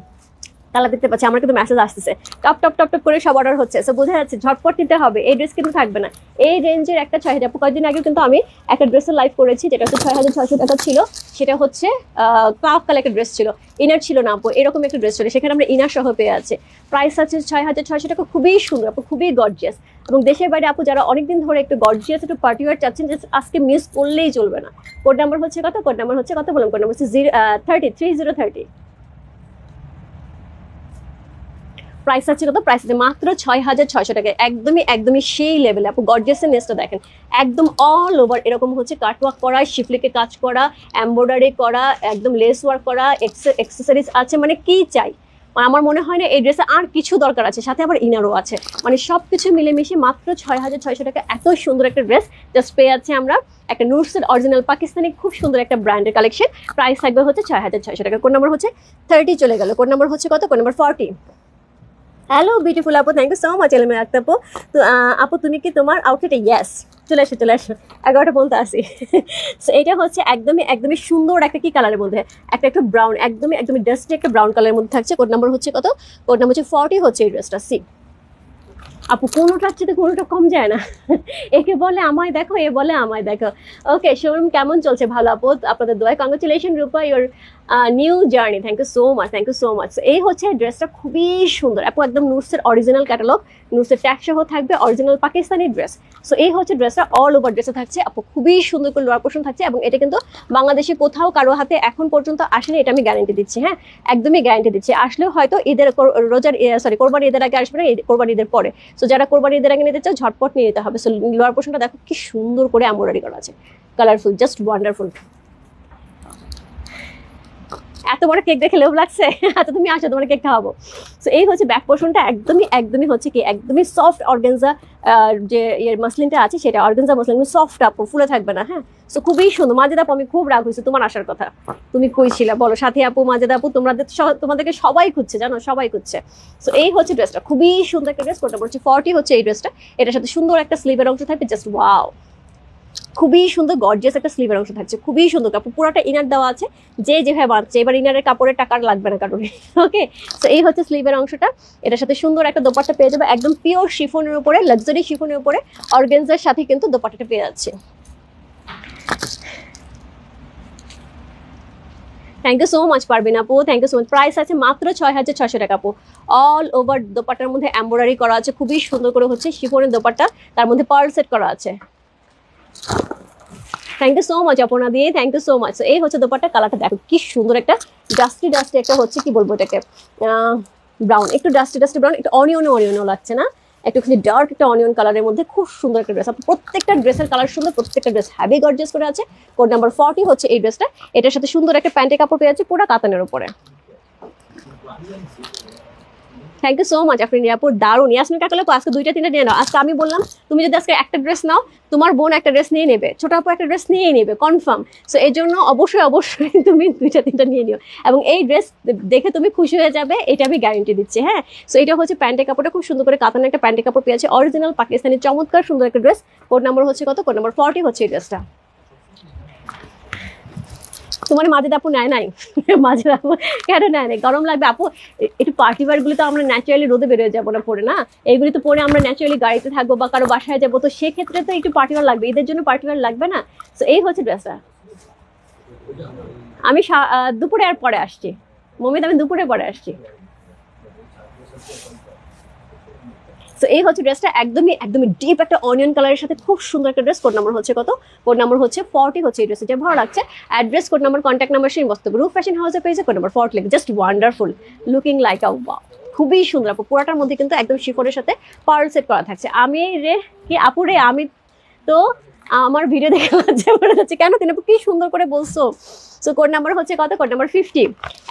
কালার দেখতে পাচ্ছি। আমার কিন্তু মেসেজ আসতেছে, টপ করে সব অর্ডার হচ্ছে। সো বোঝা যাচ্ছে ঝটপট নিতে হবে, এই ড্রেস কিন্তু থাকবে না। এই রেঞ্জের একটা চাহিদা। কয়েকদিন আগে কিন্তু আমি একটা ড্রেসের লাইভ করেছি, যেটা হচ্ছে 6,600 টাকা ছিল। সেটা হচ্ছে কাফ কালার একটা ড্রেস ছিল, ইনার ছিল না আপু, এরকম একটা ড্রেস ছিল, সেখানে আমরা ইনার সহ পেয়ে আছে। প্রাইস আছে 6,600 টাকা, খুবই সুন্দর আপু, খুবই গর্জিয়াস। এবং দেশের বাইরে আপু যারা অনেকদিন ধরে একটু গর্জিয়াস একটু পার্টি ওয়্যার চাচ্ছেন, যে আজকে মিস করলেই চলবে না। কোড নাম্বার হচ্ছে কত বললাম, কোড নাম্বার হচ্ছে 303030। প্রাইস আছে কত? প্রাইস আছে মাত্র 6,600 টাকা, একদমই সেই লেভেলে আপু। গর্জিয়াসের নেসটা দেখেন, একদম অল ওভার এরকম হচ্ছে কাটওয়ার্ক করা, শিফলিকে কাজ করা, এমব্রয়ডারি করা, একদম লেস ওয়ার্ক করা, এক্সেসরিজ আছে, মানে কি চাই। আমার মনে হয় না এই ড্রেসে আর কিছু দরকার আছে, সাথে আবার ইনারও আছে, মানে সবকিছু মিলেমিশে মাত্র 6,600 টাকা এত সুন্দর একটা ড্রেস জাস্ট পেয়ে যাচ্ছে আমরা। একটা নুটসের অরিজিনাল পাকিস্তানি খুব সুন্দর একটা ব্র্যান্ডের কালেকশন। প্রাইস থাকবে হচ্ছে 6,600 টাকা। কোড নাম্বার হচ্ছে 30 চলে গেল। কোড নাম্বার হচ্ছে কত? Code number 40। হ্যালো বিউটিফুল আপু, থ্যাংক ইউ সো মাচ এলমে রাখতে আপু। তো আপু তুমি কি তোমার আউটফিটে? ইয়েস, চলে আসো 11টা বলতে আসি। সো এটা হচ্ছে একদমই সুন্দর একটা কি কালারের মধ্যে, একটু ব্রাউন, একদমই ডাস্টি একটা ব্রাউন কালারের মধ্যে থাকছে। কোড নাম্বার হচ্ছে কত? কোড নাম্বার হচ্ছে 40 হচ্ছে এই ড্রেসটা। সি আপু কোনোটার চেয়ে কোনোটা কম যায় না। একে বলে আমায় দেখো, এ বলে আমায় দেখো। ওকে, শোরুম কেমন চলছে? ভালো আপু, আপনাদের দোয়ায়। Congratulation Rupa, your new journey. Thank you so much. এই হচ্ছে ড্রেসটা, খুবই সুন্দর আপু, একদম নুটসের অরিজিনাল ক্যাটালগ, নুটসের ট্যাগ সহ থাকবে, অরিজিনাল পাকিস্তানি ড্রেস। সো এই হচ্ছে ড্রেসটা, অল ওভার ড্রেসে থাকছে আপু, খুবই সুন্দর করে লোয়ার পোর্শন থাকছে। এবং এটা কিন্তু বাংলাদেশে কোথাও কারো হাতে এখন পর্যন্ত আসেনি, এটা আমি গ্যারান্টি দিচ্ছি। হ্যাঁ, একদমই গ্যারান্টি দিচ্ছি। আসলেও হয়তো ঈদের কোরবানি ঈদের আগে আসবে না, কোরবানি ঈদের পরে। সো যারা কোরবানি ঈদের আগে নিতে চাও ঝটপট নিয়ে নিতে হবে। সো লোয়ার পোর্শনটা দেখো কি সুন্দর করে এমব্রয়ডারি করা আছে, কালারফুল, জাস্ট ওয়ান্ডারফুল। এত বড় কেক দেখে লোভ লাগছে? আচ্ছা তুমি আসো, তোমার কেক খাওয়াবো। সো এই হচ্ছে ব্যাক পোর্শনটা, একদমই হচ্ছে কি একদমই সফট অর্গানজা, যে মাসলিনটা আছে সেটা অর্গানজা মাসলিন, সফট আপু, ফুলে থাকবে না। হ্যাঁ, সো খুবই সুন্দর। মাজেদা আপু, আমি খুব রাগ হয়েছে তোমার আসার কথা, তুমি কই ছিলা বলো? সাথী আপু, মাজেদা আপু, তোমাদেরকে সবাই খুঁজছে, জানো, সবাই খুঁজছে। সো এই হচ্ছে ড্রেসটা, খুবই সুন্দর একটা ড্রেস। কোনটা বলছি 40 হচ্ছে এই ড্রেসটা। এটার সাথে সুন্দর একটা স্লিভের অংশ থাকবে, জাস্ট ওয়াও, খুবই সুন্দর গর্জিয়াস একটা স্লিভের অংশ থাকছে, খুবই সুন্দর কাপড়, পুরোটা ইনার দেওয়া আছে, যে যেভাবে বানাচ্ছে। এবার ইনারের কাপড়ের টাকা লাগবে না কারণে। ওকে, তো এই হচ্ছে স্লিভের অংশটা। এটার সাথে সুন্দর একটা দোপাট্টা পেয়ে যাবে, একদম পিওর শিফনের উপরে, লাক্সারি শিফনের উপরে অর্গানজার সাথে কিন্তু দোপাট্টাটা পেয়ে যাচ্ছে। Thank you so much Parbin আপু, thank you so much. Price আছে মাত্র 6,600 টাকা আপু। অল ওভার দোপাট্টার মধ্যে এমব্রয়ডারি করা আছে, খুবই সুন্দর করে হচ্ছে শিফনের দোপাট্টা, তার মধ্যে পার্ল সেট করা আছে। Thank you so much Aparna দিয়ে, থ্যাংক ইউ সো মাচ। এই হচ্ছে দোপাট্টা, কালারটা দেখো কি সুন্দর, একটা ডাস্টি একটা হচ্ছে কি বলবো এটাকে, ব্রাউন, একটু ডাস্টি ব্রাউন, একটু অনিয়নও লাগছে না, একটুখানি ডার্ক একটা অনিয়ন কালারের মধ্যে খুব সুন্দর একটা ড্রেস। প্রত্যেকটা ড্রেসের কালার সুন্দর, প্রত্যেকটা ড্রেস হ্যাভি গর্জিয়াস করে আছে। কোড নাম্বার 40 হচ্ছে এই ড্রেসটা। এটার সাথে সুন্দর একটা প্যান্টের কাপড় পেয়ে আছে, পুরো কাতানের উপরে। Thank you so much Afrin আপু, দারুন। ইয়াসমিন কাকলে আজকে 2-3টা নিয়ে নাও। আজকে আমি বললাম তুমি যদি আজকে একটা ড্রেস নাও, তোমার বোন একটা ড্রেস নিয়ে নেবে, ছোট আপু একটা ড্রেস নিয়েই নেবে কনফার্ম। সো এই জন্য অবশ্যই তুমি 2-3টা নিয়ে নিও, এবং এই ড্রেস দেখে তুমি খুশি হয়ে যাবে, এটা আমি গ্যারান্টি দিচ্ছি। হ্যাঁ, সো এটা হচ্ছে প্যান্টের কাপড়টা, খুব সুন্দর করে কাতানের একটা প্যান্টের কাপড় পেয়েছে, অরিজিনাল পাকিস্তানি, চমৎকার সুন্দর একটা ড্রেস। কোড নাম্বার হচ্ছে কত? কোড নাম্বার 40 হচ্ছে এই ড্রেসটা। তোমার মাজেদা আপু নেয় নাই? মাজেদা আপু কেন নেয় নাই? গরম লাগবে আপু, একটু পার্টি ওয়্যারগুলো তো আমরা ন্যাচারালি রোদে বেরোয় যাবো না পরে, না এইগুলি তো পরে আমরা ন্যাচারালি গাড়িতে থাকবো বা কারো বাসায় যাবো, তো সেক্ষেত্রে তো একটু পার্টি ওয়্যার লাগবে, ঈদের জন্য পার্টি ওয়্যার লাগবে না? তো এই হচ্ছে ড্রেসটা। আমি দুপুরে আর পরে আসছি মমিত, আমি দুপুরে পরে আসছি। তো এই হচ্ছে ড্রেসটা একদমই একদমই ডিপ একটা অনিয়ন কালারের সাথে খুব সুন্দর একটা ড্রেস। কোড নাম্বার হচ্ছে কত? কোড নাম্বার হচ্ছে 40 হচ্ছে এই ড্রেসটা ভালো লাগছে। Address, code number, contact number, সেই বস্তু রূপ ফ্যাশন হাউসের পেজে কোড নাম্বার 40 লিখে জাস্ট ওয়ান্ডারফুল লুকিং লাইক আ ওয়াও, খুবই সুন্দর আপু। পুরাটার মধ্যে কিন্তু একদম শিফনের সাথে পার্ল সেট করা থাকছে। আমি রে কি আপু রে, আমি তো আমার ভিডিও দেখে লজ্জা পড়ে যাচ্ছে, কেন তুমি কি সুন্দর করে বলছো। সো কোড নাম্বার হচ্ছে কত? Code number 50।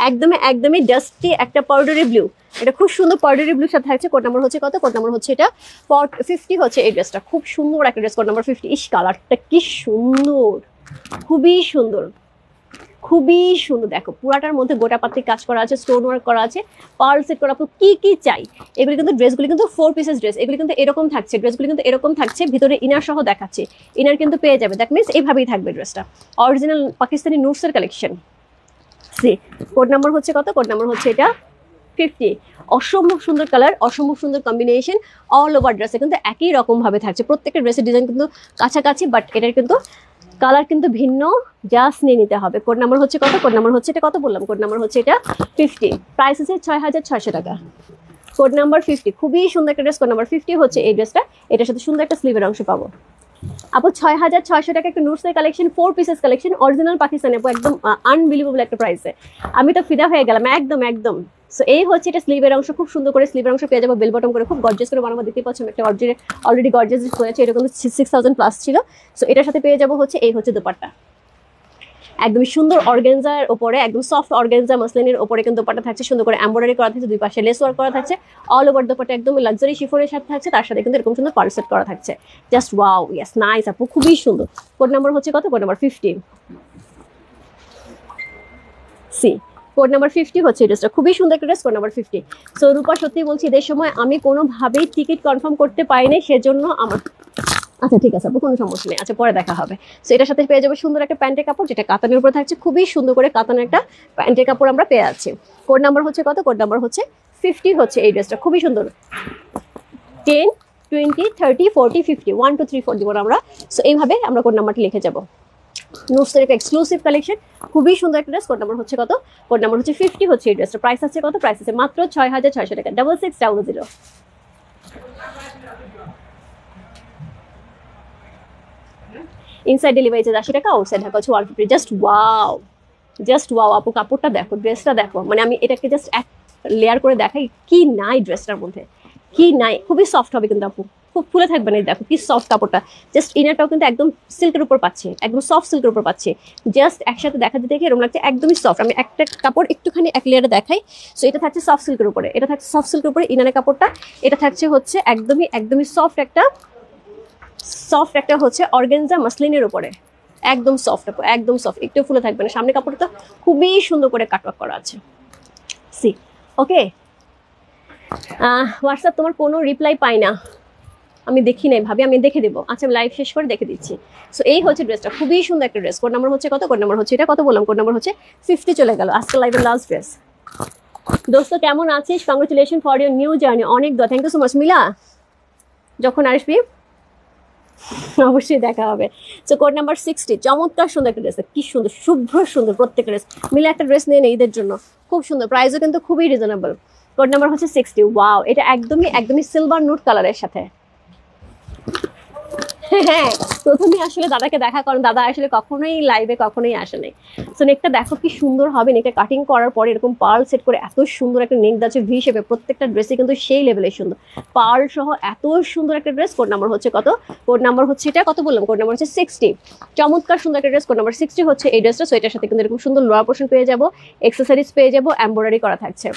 একদমই একদমই ডাস্টি একটা পাউডারি ব্লু, এটা খুব সুন্দর পাউডারি ব্লুর সাথে থাকছে। কোড নাম্বার হচ্ছে কত? কোড নাম্বার হচ্ছে এটা 50 হচ্ছে এই ড্রেসটা, খুব সুন্দর একটা ড্রেস। Code number 50। ইস কালারটা কি সুন্দর, খুবই সুন্দর, খুবই সুন্দর। দেখো পুরাটার মধ্যে গোটা পাতি কাজ করা আছে, স্টোন ওয়ার্ক করা আছে, পার্ল সেট করা। আপু কি কি চাই? এগুলি কিন্তু ড্রেসগুলি কিন্তু 4 পিসেস ড্রেস, এগুলি কিন্তু এরকম থাকছে, ড্রেসগুলি কিন্তু এরকম থাকছে, ভিতরে ইনার সহ দেখাচ্ছে, ইনার কিন্তু পেয়ে যাবে। দ্যাট মিনস এইভাবেই থাকবে ড্রেসটা, অরিজিনাল পাকিস্তানি নুটসের কালেকশন। সি কোড নাম্বার হচ্ছে কত? কোড নাম্বার হচ্ছে এটা 50। অসম্ভব সুন্দর কালার, অসম্ভব সুন্দর কম্বিনেশন, অল ওভার ড্রেসে কিন্তু একই রকম ভাবে থাকছে। প্রত্যেকটা ড্রেসের ডিজাইন কিন্তু কাছাকাছি, বাট এটার কিন্তু কালার কিন্তু ভিন্ন, জাস্ট নিয়ে নিতে হবে। কোড নাম্বার হচ্ছে কত? কোড নাম্বার হচ্ছে এটা কত বললাম? কোড নাম্বার হচ্ছে এটা 50। প্রাইস আছে 6600 টাকা। কোড নাম্বার 50, খুবই সুন্দর একটা ড্রেস। কোড নাম্বার 50 হচ্ছে এই ড্রেসটা, এটার সাথে সুন্দর একটা স্লিভের অংশ পাবো। আপু 6600 টাকা একটা নুটসের collection, 4 pieces collection, original Pakistani আপু, একদম আনবিলিভেবল একটা প্রাইসে। আমি তো ফিদা হয়ে গেলাম একদম একদম। সো এই হচ্ছে এটা স্লিভের অংশ, খুব সুন্দর করে স্লিভের অংশ পেয়ে যাবো, বেল বটম করে খুব গর্জিয়াস করে বানাবো। দেখতে পাচ্ছি একটা অলরেডি গর্জিয়াস করেছে, এটা কিন্তু 6000 প্লাস ছিল। সো এটার সাথে পেয়ে যাবো হচ্ছে এই হচ্ছে দোপাট্টা, একদম সুন্দর অর্গানজার উপরে, একদম সফট অর্গানজা মাসলিনের উপরে কিন্তু দোপাট্টা থাকছে, সুন্দর করে এমব্রয়ডারি করা থাকছে, দুই পাশে লেস ওয়ার্ক করা থাকছে, অল ওভার দোপাট্টা একদম লাক্সারি শিফনের সাথে থাকছে, তার সাথে কিন্তু এরকম সুন্দর পার্ল সেট করা থাকছে। জাস্ট ওয়াও, ইয়েস নাইস আপু, খুবই সুন্দর। কোড নাম্বার হচ্ছে কত? Code number 50। C code number 50 হচ্ছে ড্রেসটা, খুবই সুন্দর একটা ড্রেস। Code number 50। সো রূপা সত্যি বলছি, এদের সময় আমি কোনোভাবেই টিকিট কনফার্ম করতে পারিনি, সেজন্য আমার আচ্ছা ঠিক আছে আপু, কোনো সমস্যা নেই, আচ্ছা পরে দেখা হবে। সো এটার সাথে পেয়ে যাবো সুন্দর একটা প্যান্টের কাপড়, যেটা কাতানের উপরে থাকছে, খুবই সুন্দর করে কাতানের একটা প্যান্টের কাপড় আমরা পেয়ে আছি। কোড নাম্বার হচ্ছে কত? কোড নাম্বার হচ্ছে 50 হচ্ছে এই ড্রেসটা, খুবই সুন্দর। 10, 20, 30, 40, 50, 1 2 3 4 দিব আমরা। সো এইভাবে আমরা কোড নাম্বারটি লিখে যাবো। নুটসের একটা এক্সক্লুসিভ কালেকশন, খুবই সুন্দর একটা ড্রেস। কোড নাম্বার হচ্ছে কত? কোড নাম্বার হচ্ছে 50 হচ্ছে এই ড্রেসটা। প্রাইস আছে কত? প্রাইস আছে মাত্র 6600 টাকা। 6600। ইনসাইড ডেলিভারি চার্জ 80 টাকা, আউটসাইড ঢাকা হচ্ছে 150। জাস্ট ওয়াও, জাস্ট ওয়াও আপু, কাপড়টা দেখো, ড্রেসটা দেখো, মানে আমি এটাকে জাস্ট এক লেয়ার করে দেখাই, কি নাই ড্রেসটার মধ্যে, কি নাই। খুবই সফট হবে কিন্তু আপু, খুব ফুলে থাকবে না। দেখো কি সফট কাপড়টা, জাস্ট ইনারটাও কিন্তু একদম সিল্কের উপর পাচ্ছে, একদম সফট সিল্কের উপর পাচ্ছে। জাস্ট একসাথে দেখাতে দেখে এরকম লাগছে, একদমই সফট। আমি একটা কাপড় একটুখানি এক লেয়ারে দেখাই। সো এটা থাকছে সফট সিল্কের উপরে, এটা থাকছে সফট সিল্কের উপরে ইনারের কাপড়টা, এটা থাকছে হচ্ছে একদমই একদমই সফট একটা হচ্ছে অর্গানজা মাসলিনের উপরে, একদম সফট আপু, একদম সফট, একটু ফুলে থাকবে না। সামনে কাপড়টা খুবই সুন্দর করে কাটওয়ার্ক করা আছে। সি ওকে, হোয়াটসঅ্যাপ তোমার কোনো রিপ্লাই পাই না, আমি দেখি নাই ভাবি, আমি দেখে দেবো। আচ্ছা আমি লাইভ শেষ করে দেখে দিচ্ছি। সো এই হচ্ছে ড্রেসটা, খুবই সুন্দর একটা ড্রেস। কোড নাম্বার হচ্ছে কত? কোড নাম্বার হচ্ছে এটা কত বললাম? কোড নাম্বার হচ্ছে 50 চলে গেল। আজকে লাইভের লাস্ট ড্রেস। দোস্ত কেমন আছিস? Congratulation for your new journey, অনেক দোয়া, থ্যাংক ইউ সো মাচ। মিলা যখন আসবি অবশ্যই দেখা হবে। সো কোড নাম্বার 60, চমৎকার সুন্দর একটা ড্রেস, কি সুন্দর শুভ্র সুন্দর প্রত্যেক ড্রেস মিলে একটা ড্রেস নিয়ে নেই ঈদের জন্য, খুব সুন্দর, প্রাইসও কিন্তু খুবই রিজনেবল। কোড নাম্বার হচ্ছে 60। ওয়াও, এটা একদমই একদমই সিলভার নুট কালারের সাথে। হ্যাঁ প্রথমে আসলে দাদাকে দেখা, কারণ দাদা আসলে কখনোই লাইভে কখনোই আসে নাই। সো নেকটা দেখো কি সুন্দর হবে, নেকটা কাটিং করার পরে এরকম পার্ল সেট করে এত সুন্দর একটা নেক যাচ্ছে ভি শেপে, প্রত্যেকটা ড্রেসে কিন্তু সেই লেভেলের সুন্দর, পার্ল সহ এত সুন্দর একটা ড্রেস। কোড নাম্বার হচ্ছে কত? কোড নাম্বার হচ্ছে এটা কত বললাম? কোড নাম্বার হচ্ছে 60। চমৎকার সুন্দর একটা ড্রেস, কোড নাম্বার 60 হচ্ছে এই ড্রেসটা। সো এটার সাথে কিন্তু এরকম সুন্দর লোয়ার পোর্শন পেয়ে যাবো, অ্যাক্সেসরিজ পেয়ে যাবো, এমব্রয়ডারি করা থাকছে।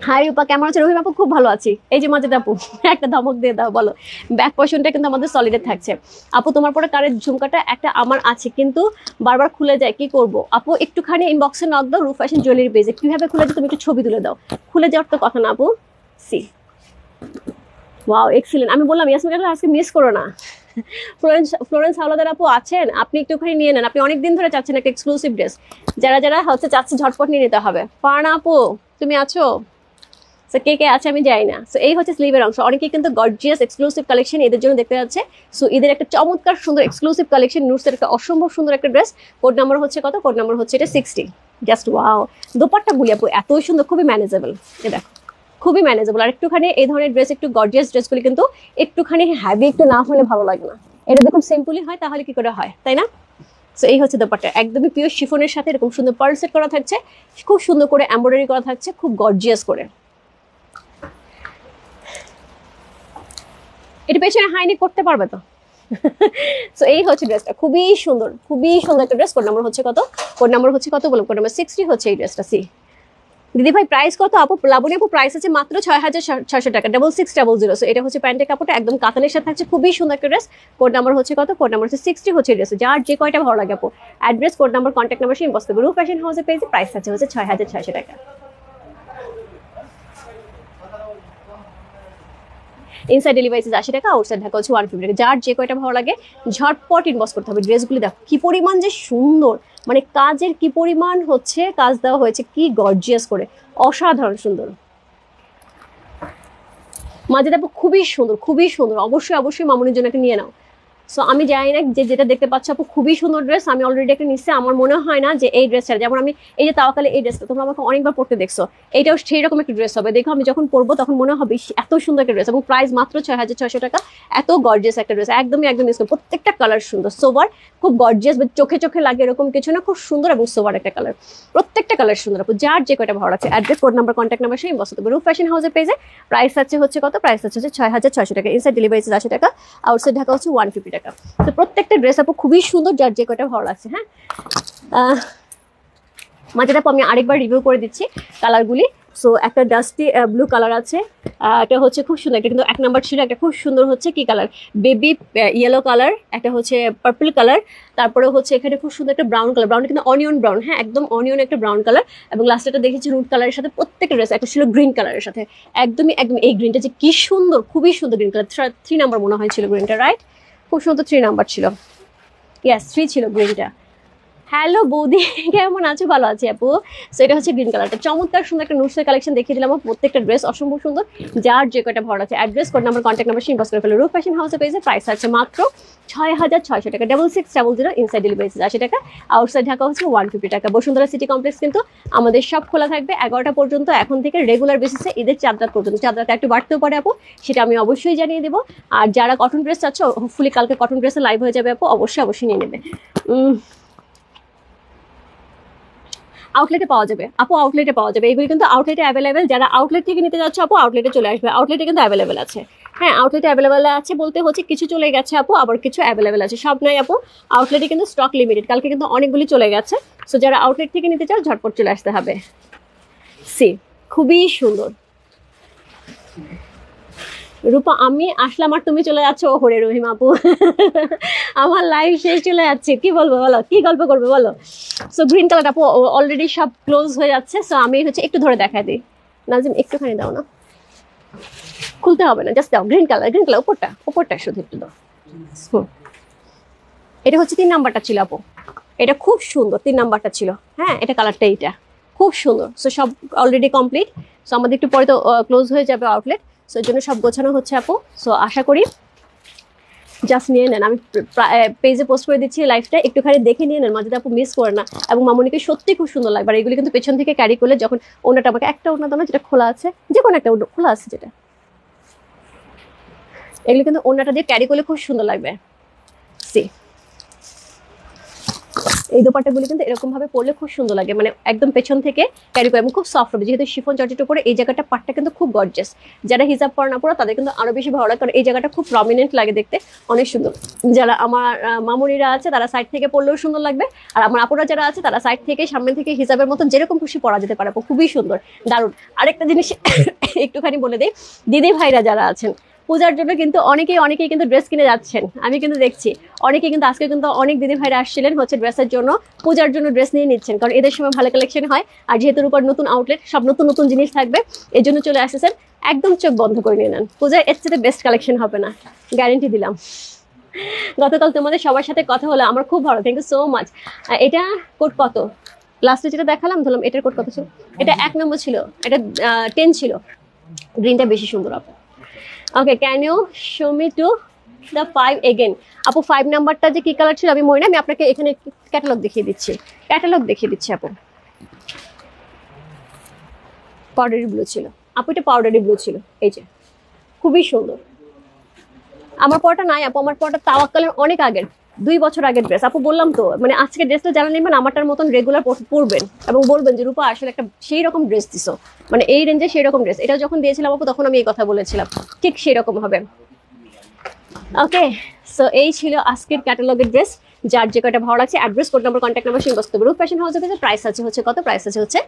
হাই রূপা কেমন আছে? রহিম আপু খুব ভালো আছি। এই যে মাঝে আপু একটা ধমক দিয়ে দাও, বলো। ব্যাক পোর্শনটা কিন্তু আমাদের সলিডে থাকছে। আপু তোমার পরে কারের ঝুমকাটা একটা আমার আছে, কিন্তু বারবার খুলে যায়, কি করব? আপু একটুখানি ইনবক্সে নক দাও, রূপ ফ্যাশন জুয়েলারি পেজে, কিভাবে খুলে যায় তুমি একটু ছবি তুলে দাও। খুলে যাওয়ার তো কথা না আপু। সি ওয়াও এক্সিলেন্ট, আমি বললাম ইয়াসমিন আজকে মিস করো না। ফ্লোরেন্স হাওলাদার আপু আছেন, আপনি একটুখানি নিয়ে নেন, আপনি অনেকদিন ধরে চাচ্ছেন একটা এক্সক্লুসিভ ড্রেস, যারা যারা হচ্ছে চাচ্ছে ঝটপট নিয়ে নিতে হবে। পারনা আপু তুমি আছো? সো কে কে আছে আমি জানি না। সো এই হচ্ছে স্লিভের অংশ। অনেকে কিন্তু গর্জিয়াস এক্সক্লুসিভ কালেকশন এদের জন্য দেখতে যাচ্ছে। সো এদের একটা চমৎকার সুন্দর এক্সক্লুসিভ কালেকশন, নুটসের একটা অসম্ভব সুন্দর একটা ড্রেস। কোড নাম্বার হচ্ছে কত? কোড নাম্বার হচ্ছে এটা 60। জাস্ট ওয়াও, দোপাট্টা গুলি আপু এতই সুন্দর, খুবই ম্যানেজেবল। এ দেখো খুবই ম্যানেজেবল। আর একটুখানি এই ধরনের ড্রেস, একটু গর্জিয়াস ড্রেসগুলি কিন্তু একটুখানি হ্যাভি একটু না হলে ভালো লাগে না। এটা দেখুন সিম্পলি হয়, তাহলে কি করে হয়, তাই না? সো এই হচ্ছে দোপাট্টা, একদমই পিওর শিফনের সাথে এরকম সুন্দর পার্ল সেট করা থাকছে, খুব সুন্দর করে এমব্রয়ডারি করা থাকছে, খুব গর্জিয়াস করে। এটা পেছনে হাইনেক করতে পারবে তো? সো এই হচ্ছে ড্রেসটা, খুবই সুন্দর, খুবই সুন্দর একটা ড্রেস। কোড নাম্বার হচ্ছে কত? কোড নাম্বার হচ্ছে কত বলুন? কোড নাম্বার 60 হচ্ছে এই ড্রেসটা। সি দিদি ভাই প্রাইস কত? আপু লাবণী আপু প্রাইস আছে মাত্র 6600 টাকা, 6600। সো এটা হচ্ছে প্যান্টের কাপড়টা একদম কাতানের সাথে থাকছে, খুবই সুন্দর একটা ড্রেস। কোড নাম্বার হচ্ছে কত? কোড নাম্বার হচ্ছে 60 হচ্ছে এই ড্রেস। যার যে কয়টা ভালো লাগে আপু, address, code number, contact number সেই ইনবক্স করবে। রূপ ফ্যাশন হাউসে পেয়েছে, প্রাইস আছে হচ্ছে 6600 টাকা। ইনসাইড ডেলিভারি 80 টাকা, আউটসাইড ঢাকা হচ্ছে 150 টাকা। যার যে কয়টা ভালো লাগে ঝটপট ইনবক্স করতে হবে। ড্রেসগুলি দেখো কি পরিমাণ যে সুন্দর, মানে কাজের কি পরিমাণ হচ্ছে কাজ দেওয়া হয়েছে, কি গর্জিয়াস করে, অসাধারণ সুন্দর। মাঝে দেখো খুবই সুন্দর, খুবই সুন্দর। অবশ্যই অবশ্যই মামুনির জন্য একটা নিয়ে নাও। সো আমি জানি না যে যেটা দেখতে পাচ্ছ আপু খুবই সুন্দর ড্রেস, আমি অলরেডি একটা নিচ্ছি। আমার মনে হয় না যে এই ড্রেসটা, যেমন আমি এই যে তাওয়াকালে এই ড্রেসটা তোমরা আমাকে অনেকবার পড়তে দেখছো, এটাও সেই রকম একটা ড্রেস হবে। দেখো আমি যখন পরবো তখন মনে হবে এত সুন্দর একটা ড্রেস, এবং প্রাইস মাত্র 6600 টাকা। এত গর্জিয়াস একটা ড্রেস, একদমই একদম ইউজ করো। প্রত্যেকটা কালার সুন্দর, সোবার, খুব গর্জিয়াস, চোখে চোখে লাগে এরকম কিছু না, খুব সুন্দর এবং সোবার একটা কালার। প্রত্যেকটা কালার সুন্দর আপু, যার যে কয়টা ভালো লাগছে। Address, code number, contact number সেই বসতে হবে। রূপ ফ্যাশন হাউসের পেজে প্রাইস আছে হচ্ছে কত? প্রাইস আছে হচ্ছে 6600 টাকা। ইনসাইড ডেলিভারি 80 টাকা, আউটসাইড ঢাকা হচ্ছে 150 টাকা। তো প্রত্যেকটা ড্রেস আপু খুবই সুন্দর, যার যে কয়টা ভালো লাগছে। হ্যাঁ, মাঝে আপু আমি আরেকবার রিভিউ করে দিচ্ছি কালারগুলি। সো একটা ডাস্টি ব্লু কালার আছে, এটা হচ্ছে খুব সুন্দর, একটা কিন্তু 1 নাম্বার ছিল। একটা খুব সুন্দর হচ্ছে কি কালার, বেবি ইয়েলো কালার, একটা হচ্ছে পার্পল কালার, তারপরে হচ্ছে এখানে খুব সুন্দর একটা ব্রাউন কালার, ব্রাউনটা কিন্তু অনিয়ন ব্রাউন, হ্যাঁ একদম অনিয়ন একটা ব্রাউন কালার। এবং লাস্টটা দেখেছি রুট কালারের সাথে। প্রত্যেকটা ড্রেস একটা ছিল গ্রিন কালারের সাথে, একদমই একদম এই গ্রিনটা যে কি সুন্দর, খুবই সুন্দর গ্রিন কালার। 3 নাম্বার মনে হয় ছিল গ্রিনটা, রাইট? খুব সুন্দর 3 নাম্বার ছিল, ইয়েস 3 ছিল গ্রিনটা। হ্যালো বৌদি, কেমন আছো? ভালো আছি আপু। সো এটা হচ্ছে গ্রিন কালারটা, চমৎকার সুন্দর একটা নুটসের কালেকশন দেখিয়ে দিলাম। প্রত্যেকটা ড্রেস অসম্ভব সুন্দর, যার যে কয়টা ভালো আছে। Address, code number, contact number inbox করে ফেলো। রূপ ফ্যাশন হাউসে পেয়েছে, প্রাইস আছে মাত্র 6600 টাকা, 6600। ইনসাইড ডেলিভারি 80 টাকা, আউটসাইড ঢাকা হচ্ছে 150 টাকা। বসুন্ধরা সিটি কমপ্লেক্স কিন্তু আমাদের সব খোলা থাকবে 11টা পর্যন্ত, এখন থেকে রেগুলার বেসিসে ঈদের চাঁদ রাত পর্যন্ত। চাঁদ রাতে একটু বাড়তেও পারে আপু, সেটা আমি অবশ্যই জানিয়ে দেবো। আর যারা কটন ড্রেস চাচ্ছ, হোপফুলি কালকে কটন ড্রেসে লাইভ হয়ে যাবে আপু, অবশ্যই অবশ্যই নিয়ে নেবে। আউটলেটে পাওয়া যাবে আপু, আউটলেটে পাওয়া যাবে। এগুলি কিন্তু আউটলেটে অ্যাভেলেবেল। যারা আউটলেট থেকে নিতে যাচ্ছে আপু, আউটলেটে চলে আসবে। আউটলেটে কিন্তু অ্যাভেলেবেল আছে। হ্যাঁ, আউটলেটে অ্যাভেলেবেল আছে বলতে হচ্ছে কিছু চলে গেছে আপু, আবার কিছু অ্যাভেলেবেল আছে, সব নাই আপু। আউটলেটে কিন্তু স্টক লিমিটেড, কালকে কিন্তু অনেকগুলি চলে গেছে। সো যারা আউটলেট থেকে নিতে চাও ঝটপট চলে আসতে হবে। সি খুবই সুন্দর রূপা, আমি আসলাম আর তুমি চলে যাচ্ছ। ও হরে রহিম আপু, আমার লাইফ শেষ, চলে যাচ্ছে। কি বলবো বলো, কি গল্প করবে বলো? সো গ্রিন কালার আপু অলরেডি সব ক্লোজ হয়ে যাচ্ছে। সো আমি হচ্ছে একটু ধরে দেখাই দিই। নাজিম একটুখানি দাও না, খুলতে হবে না, জাস্ট দাও। গ্রিন কালার, গ্রিন কালার উপরটা, উপরটা শুধু একটু দাও। এটা হচ্ছে 3 নাম্বারটা ছিল আপু, এটা খুব সুন্দর 3 নাম্বারটা ছিল। হ্যাঁ, এটা কালারটা এইটা খুব সুন্দর। সো সব অলরেডি কমপ্লিট। সো আমাদের একটু পরে তো ক্লোজ হয়ে যাবে আউটলেট। সো এর জন্য সব গোছানো হচ্ছে আপু। সো আশা করি জাস্ট নিয়ে নেন। আমি পেজে পোস্ট করে দিচ্ছি লাইভটা, একটুখানি দেখে নিয়ে নেন, মাঝে আপু মিস করে না। এবং মামুনিকে সত্যি খুব সুন্দর লাগবে। আর এগুলি কিন্তু পেছন থেকে ক্যারি করলে, যখন ওনাটা আমাকে একটা ওনা দাও না, যেটা খোলা আছে, যে কোনো একটা খোলা আছে যেটা, এগুলি কিন্তু ওনাটা দিয়ে ক্যারি করলে খুব সুন্দর লাগবে। সি এই দোপাট্টাগুলি কিন্তু এরকম ভাবে পরলে খুব সুন্দর লাগে, মানে একদম পেছন থেকে ক্যারি করে এবং খুব সফট হবে। যেহেতু শিফন জর্জেট উপরে এই জায়গাটা পাটটা কিন্তু খুব গর্জিয়াস। যারা হিজাব পরা না পরা তাদের কিন্তু আরো বেশি ভালো লাগে, কারণ এই জায়গাটা খুব প্রমিনেন্ট লাগে দেখতে, অনেক সুন্দর। যারা আমার মামুনিরা আছে তারা সাইড থেকে পরলেও সুন্দর লাগবে, আর আমার আপুরা যারা আছে তারা সাইড থেকে, সামনে থেকে হিজাবের মতন যেরকম খুশি পরা যেতে পারে, খুবই সুন্দর, দারুণ। আরেকটা জিনিস একটুখানি বলে দিই, দিদি ভাইরা যারা আছেন পূজার জন্য কিন্তু অনেকেই কিন্তু ড্রেস কিনে যাচ্ছেন। আমি কিন্তু দেখছি অনেকেই কিন্তু আজকে কিন্তু অনেক দিদি ভাইরা আসছিলেন হচ্ছে ড্রেসের জন্য, পূজার জন্য ড্রেস নিয়ে নিচ্ছেন, কারণ এদের সময় ভালো কালেকশন হয়। আর যেহেতু উপর নতুন আউটলেট, সব নতুন নতুন জিনিস থাকবে, এই জন্য চলে আসতেছেন। একদম চোখ বন্ধ করে নিয়ে নেন, পূজার এর চেয়ে বেস্ট কালেকশন হবে না, গ্যারেন্টি দিলাম। গতকাল তোমাদের সবার সাথে কথা হলো, আমার খুব ভালো, থ্যাংক ইউ সো মাচ। এটা কোড কত? লাস্টে যেটা দেখালাম ধরলাম, এটার কোড কত ছিল? এটা 1 নম্বর ছিল, এটা 10 ছিল। গ্রিনটা বেশি সুন্দর আপু। Okay, can you show me to the 5 again. আপু 5 নাম্বারটা যে কি কালার ছিল আমি মনে নাই, আমি আপনাকে এখানে ক্যাটালগ দেখিয়ে দিচ্ছি, আপু। পাউডারি ব্লু ছিল আপু, এটা পাউডারি ব্লু ছিল, এই যে খুবই সুন্দর। আমার পরটা নাই আপু, আমার পরটা তাওয়াক্কালের অনেক আগের, 2 বছর আগের ড্রেস আপু। বললাম তো, মানে আজকে ড্রেসটা যারা নেবেন আমারটার মতন রেগুলার পরবেন এবং বলবেন যে রূপা আসলে একটা সেই রকম ড্রেস দিছো, মানে এই রেঞ্জে সেই রকম ড্রেস। এটা যখন দিয়েছিলাম আপু তখন আমি এই কথা বলেছিলাম, ঠিক সেই রকম হবে। ওকে, সো এই ছিল আজকের ক্যাটালগের ড্রেস। যার যে কয়টা ভালো লাগছে, address, code number, contact number সিন বস্তু রূপ ফ্যাশন হাউসের কাছে। প্রাইস আছে হচ্ছে কত? প্রাইস আছে হচ্ছে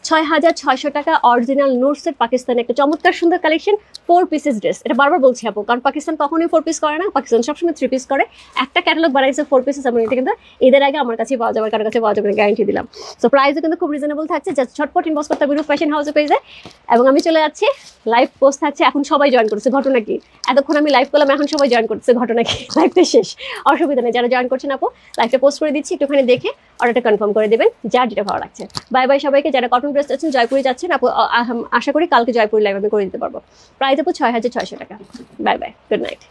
6,600 টাকা। অরিজিনাল নুটসের পাকিস্তানের একটা চমৎকার সুন্দর কালেকশন, 4 পিসেস ড্রেস। এটা বারবার বলছি আপু, কারণ পাকিস্তান কখনোই 4 পিস করে না, পাকিস্তান সবসময় 3 পিস করে। একটা ক্যাটালগ বানাইছে 4 পিসেস, এবং এটা কিন্তু এদের আগে আমার কাছে পাওয়া যাবে, কারোর কাছে পাওয়া যাবে, গ্যারান্টি দিলাম। সো প্রাইসও কিন্তু খুব রিজনেবল থাকছে, জাস্ট ঝটপট ইনবক্স করতে হবে রূপ ফ্যাশন হাউসে পেজে। এবং আমি চলে যাচ্ছি, লাইভ পোস্ট থাকছে, এখন সবাই জয়েন করছে। ঘটনা কি, এতক্ষণ আমি লাইভ করলাম, এখন সবাই জয়েন করছে, ঘটনা কি? লাইভটা শেষ, অসুবিধা নেই, যারা জয়েন করছেন আপু লাইভটা পোস্ট করে দিচ্ছি, একটুখানি দেখে অর্ডারটা কনফার্ম করে দেবেন, যার যেটা ভালো লাগছে। বাই বাই সবাইকে। যারা কটন ড্রেস যাচ্ছেন, জয়পুরে যাচ্ছেন আপু, আশা করি কালকে জয়পুর লাইভ আমি করে দিতে পারবো। প্রাইস আপু 6,600 টাকা। Bye bye, good night.